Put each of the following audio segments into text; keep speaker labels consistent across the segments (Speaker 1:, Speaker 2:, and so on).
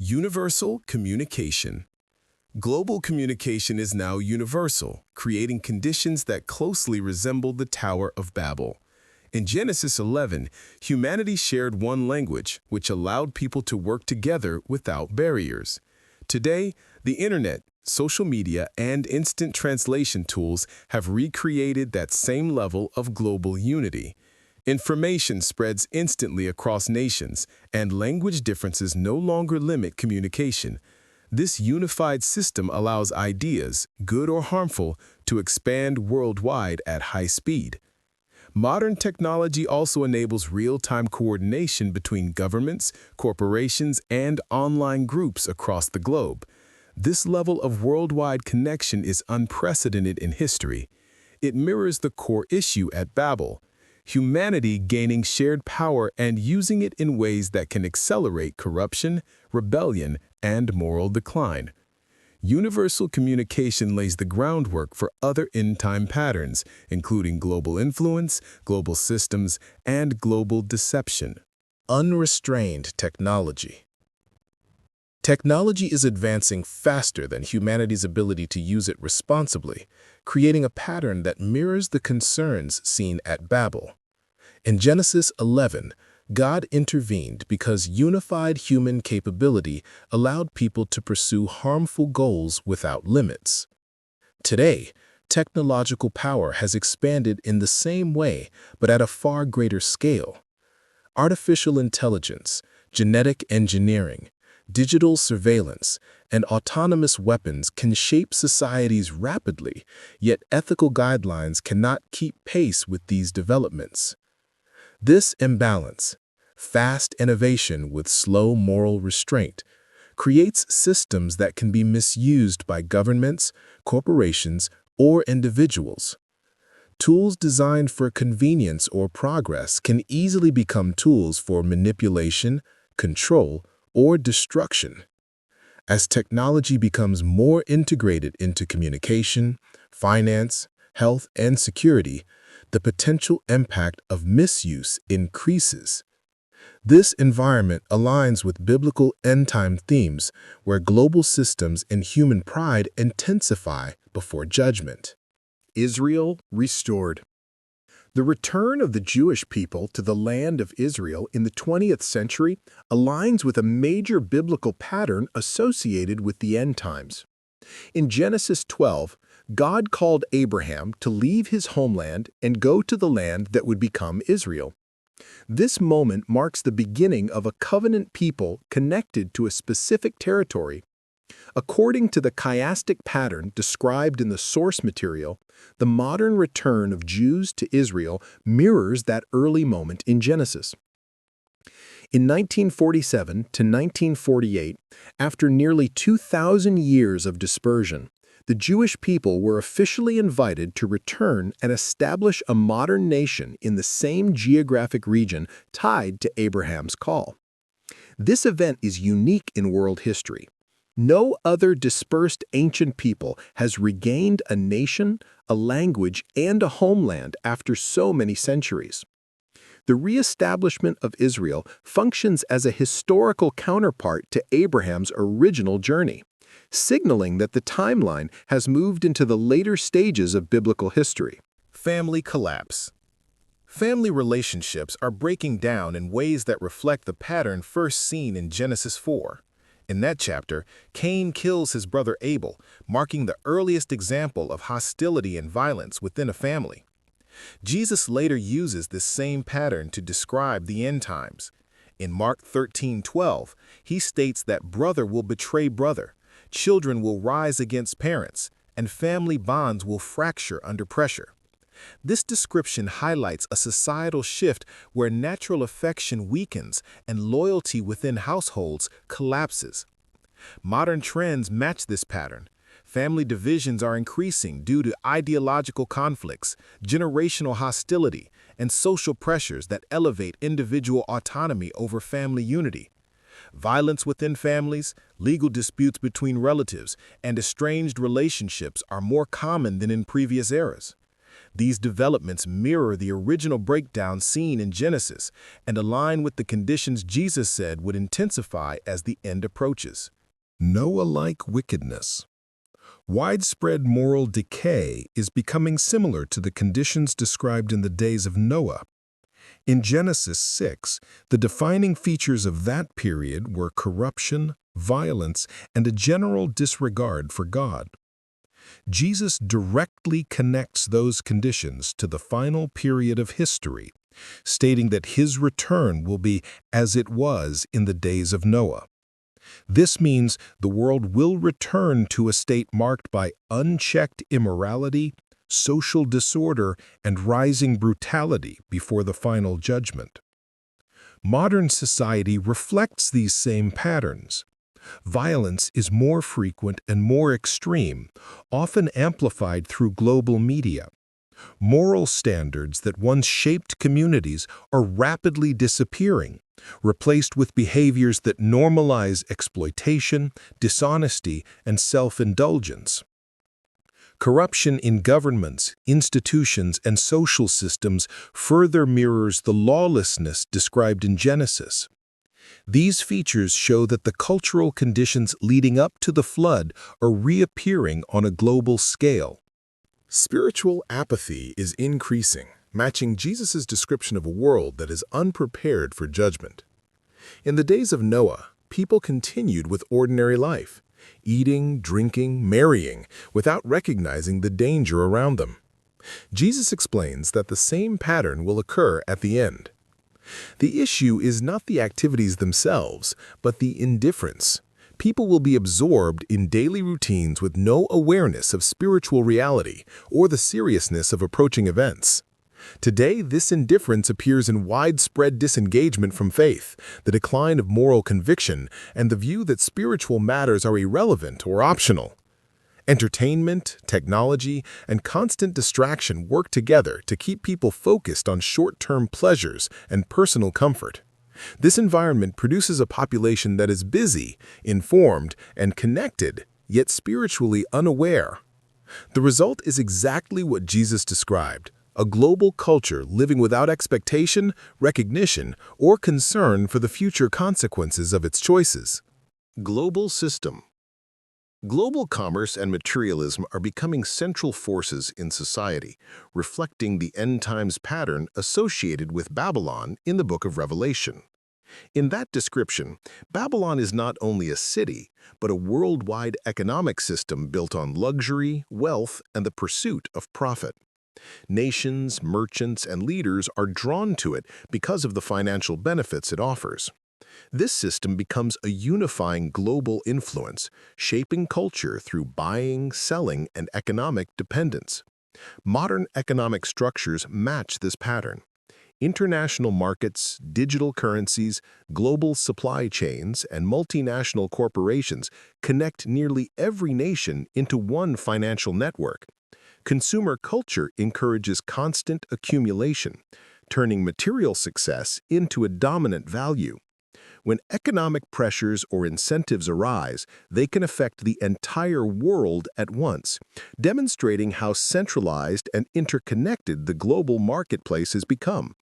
Speaker 1: Universal communication. Global communication is now universal, creating conditions that closely resemble the Tower of Babel. In Genesis 11, humanity shared one language, which allowed people to work together without barriers. Today, the internet, social media, and instant translation tools have recreated that same level of global unity. Information spreads instantly across nations, and language differences no longer limit communication. This unified system allows ideas, good or harmful, to expand worldwide at high speed. Modern technology also enables real-time coordination between governments, corporations, and online groups across the globe. This level of worldwide connection is unprecedented in history. It mirrors the core issue at Babel: humanity gaining shared power and using it in ways that can accelerate corruption, rebellion, and moral decline. Universal communication lays the groundwork for other end-time patterns, including global influence, global systems, and global deception. Unrestrained technology. Technology is advancing faster than humanity's ability to use it responsibly, creating a pattern that mirrors the concerns seen at Babel. In Genesis 11, God intervened because unified human capability allowed people to pursue harmful goals without limits. Today, technological power has expanded in the same way, but at a far greater scale. Artificial intelligence, genetic engineering, digital surveillance, and autonomous weapons can shape societies rapidly, yet ethical guidelines cannot keep pace with these developments. This imbalance, fast innovation with slow moral restraint, creates systems that can be misused by governments, corporations, or individuals. Tools designed for convenience or progress can easily become tools for manipulation, control, or destruction. As technology becomes more integrated into communication, finance, health, and security, the potential impact of misuse increases. This environment aligns with biblical end-time themes where global systems and human pride intensify before judgment. Israel restored. The return of the Jewish people to the land of Israel in the 20th century aligns with a major biblical pattern associated with the end times. In Genesis 12, God called Abraham to leave his homeland and go to the land that would become Israel. This moment marks the beginning of a covenant people connected to a specific territory. According to the chiastic pattern described in the source material, the modern return of Jews to Israel mirrors that early moment in Genesis. In 1947 to 1948, after nearly 2,000 years of dispersion, the Jewish people were officially invited to return and establish a modern nation in the same geographic region tied to Abraham's call. This event is unique in world history. No other dispersed ancient people has regained a nation, a language, and a homeland after so many centuries. The reestablishment of Israel functions as a historical counterpart to Abraham's original journey, signaling that the timeline has moved into the later stages of biblical history. Family collapse. Family relationships are breaking down in ways that reflect the pattern first seen in Genesis 4. In that chapter, Cain kills his brother Abel, marking the earliest example of hostility and violence within a family. Jesus later uses this same pattern to describe the end times. In Mark 13:12, he states that brother will betray brother, children will rise against parents, and family bonds will fracture under pressure. This description highlights a societal shift where natural affection weakens and loyalty within households collapses. Modern trends match this pattern. Family divisions are increasing due to ideological conflicts, generational hostility, and social pressures that elevate individual autonomy over family unity. Violence within families, legal disputes between relatives, and estranged relationships are more common than in previous eras.
Speaker 2: These developments mirror the original breakdown seen in Genesis and align with the conditions Jesus said would intensify as the end approaches.
Speaker 1: Noah-like wickedness. Widespread moral decay is becoming similar to the conditions described in the days of Noah. In Genesis 6, the defining features of that period were corruption, violence, and a general disregard for God. Jesus directly connects those conditions to the final period of history, stating that his return will be as it was in the days of Noah. This means the world will return to a state marked by unchecked immorality, social disorder, and rising brutality before the final judgment. Modern society reflects these same patterns. Violence is more frequent and more extreme, often amplified through global media. Moral standards that once shaped communities are rapidly disappearing, replaced with behaviors that normalize exploitation, dishonesty, and self-indulgence. Corruption in governments, institutions, and social systems further mirrors the lawlessness described in Genesis. These features show that the cultural conditions leading up to the flood are reappearing on a global scale.
Speaker 3: Spiritual apathy is increasing, matching Jesus' description of a world that is unprepared for judgment. In the days of Noah, people continued with ordinary life, eating, drinking, marrying, without recognizing the danger around them. Jesus explains that the same pattern will occur at the end. The issue is not the activities themselves, but the indifference. People will be absorbed in daily routines with no awareness of spiritual reality or the seriousness of approaching events. Today, this indifference appears in widespread disengagement from faith, the decline of moral conviction, and the view that spiritual matters are irrelevant or optional. Entertainment, technology, and constant distraction work together to keep people focused on short-term pleasures and personal comfort. This environment produces a population that is busy, informed, and connected, yet spiritually unaware. The result is exactly what Jesus described: a global culture living without expectation, recognition, or concern for the future consequences of its choices. Global system. Global commerce and materialism are becoming central forces in society, reflecting the end-times pattern associated with Babylon in the Book of Revelation. In that description, Babylon is not only a city, but a worldwide economic system built on luxury, wealth, and the pursuit of profit. Nations, merchants, and leaders are drawn to it because of the financial benefits it offers. This system becomes a unifying global influence, shaping culture through buying, selling, and economic dependence. Modern economic structures match this pattern. International markets, digital currencies, global supply chains, and multinational corporations connect nearly every nation into one financial network. Consumer culture encourages constant accumulation, turning material success into a dominant value. When economic pressures or incentives arise, they can affect the entire world at once, demonstrating how centralized and interconnected the global marketplace has become.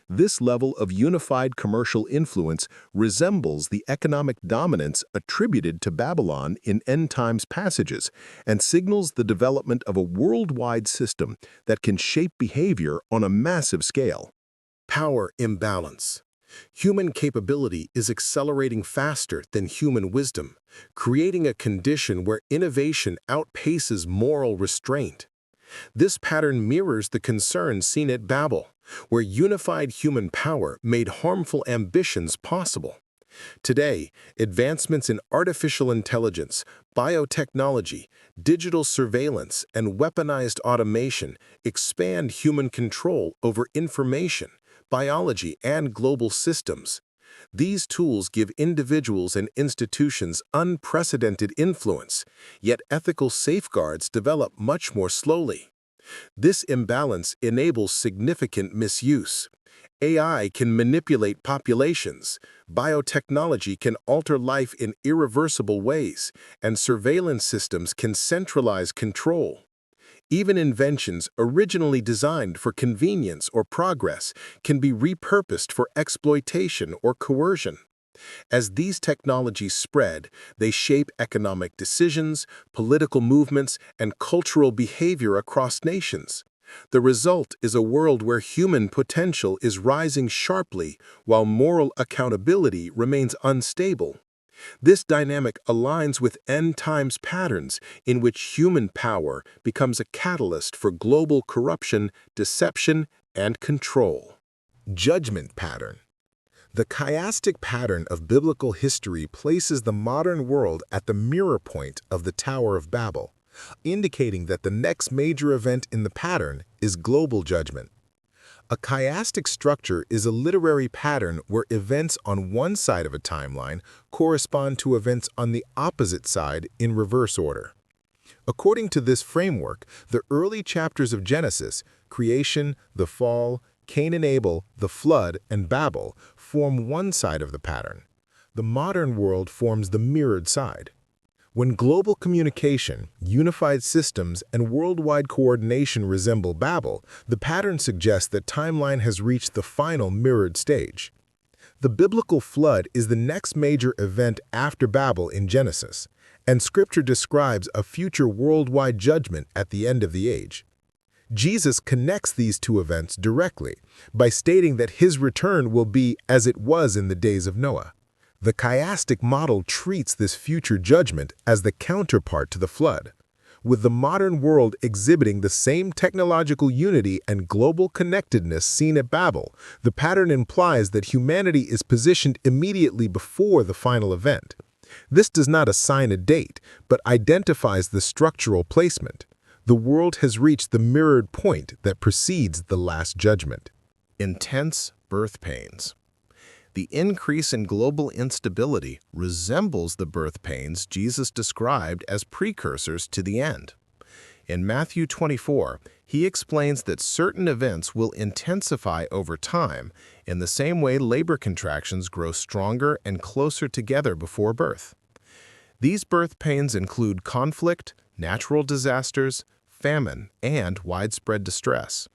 Speaker 3: This level of unified commercial influence resembles the economic dominance attributed to Babylon in end-times passages and signals the development of a worldwide system that can shape behavior on a massive scale. Power imbalance. Human capability is accelerating faster than human wisdom, creating a condition where innovation outpaces moral restraint. This pattern mirrors the concerns seen at Babel, where unified human power made harmful ambitions possible. Today, advancements in artificial intelligence, biotechnology, digital surveillance, and weaponized automation expand human control over information, biology, and global systems. These tools give individuals and institutions unprecedented influence, yet ethical safeguards develop much more slowly. This imbalance enables significant misuse. AI can manipulate populations, biotechnology can alter life in irreversible ways, and surveillance systems can centralize control.
Speaker 2: Even inventions originally designed for convenience or progress can be repurposed for exploitation or coercion. As these technologies spread, they shape economic decisions, political movements, and cultural behavior across nations. The result is a world where human potential is rising sharply while moral accountability remains unstable. This dynamic aligns with end times patterns in which human power becomes a catalyst for global corruption, deception, and control.
Speaker 3: Judgment pattern. The chiastic pattern of biblical history places the modern world at the mirror point of the Tower of Babel, indicating that the next major event in the pattern is global judgment. A chiastic structure is a literary pattern where events on one side of a timeline correspond to events on the opposite side in reverse order. According to this framework, the early chapters of Genesis, creation, the fall, Cain and Abel, the flood, and Babel, form one side of the pattern. The modern world forms the mirrored side. When global communication, unified systems, and worldwide coordination resemble Babel, the pattern suggests that timeline has reached the final mirrored stage. The biblical flood is the next major event after Babel in Genesis, and Scripture describes a future worldwide judgment at the end of the age. Jesus connects these two events directly by stating that his return will be as it was in the days of Noah. The chiastic model treats this future judgment as the counterpart to the flood. With the modern world exhibiting the same technological unity and global connectedness seen at Babel, the pattern implies that humanity is positioned immediately before the final event. This does not assign a date, but identifies the structural placement. The world has reached the mirrored point that precedes the last judgment.
Speaker 1: Intense birth pains. The increase in global instability resembles the birth pains Jesus described as precursors to the end. In Matthew 24, he explains that certain events will intensify over time in the same way labor contractions grow stronger and closer together before birth. These birth pains include conflict, natural disasters, famine, and widespread distress.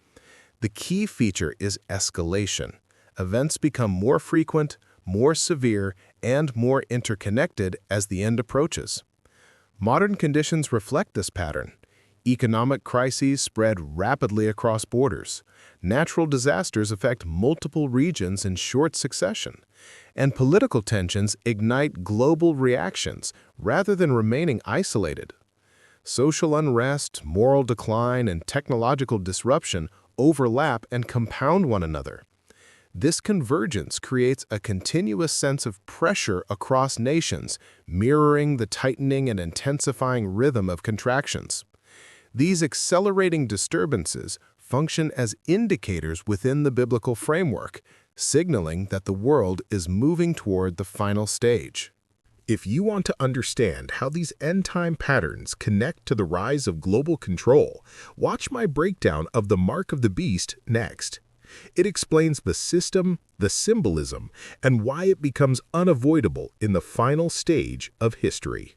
Speaker 1: The key feature is escalation. Events become more frequent, more severe, and more interconnected as the end approaches. Modern conditions reflect this pattern. Economic crises spread rapidly across borders. Natural disasters affect multiple regions in short succession. And political tensions ignite global reactions rather than remaining isolated. Social unrest, moral decline, and technological disruption overlap and compound one another. This convergence creates a continuous sense of pressure across nations, mirroring the tightening and intensifying rhythm of contractions. These accelerating disturbances function as indicators within the biblical framework, signaling that the world is moving toward the final stage.
Speaker 3: If you want to understand how these end-time patterns connect to the rise of global control, watch my breakdown of the Mark of the Beast next. It explains the system, the symbolism, and why it becomes unavoidable in the final stage of history.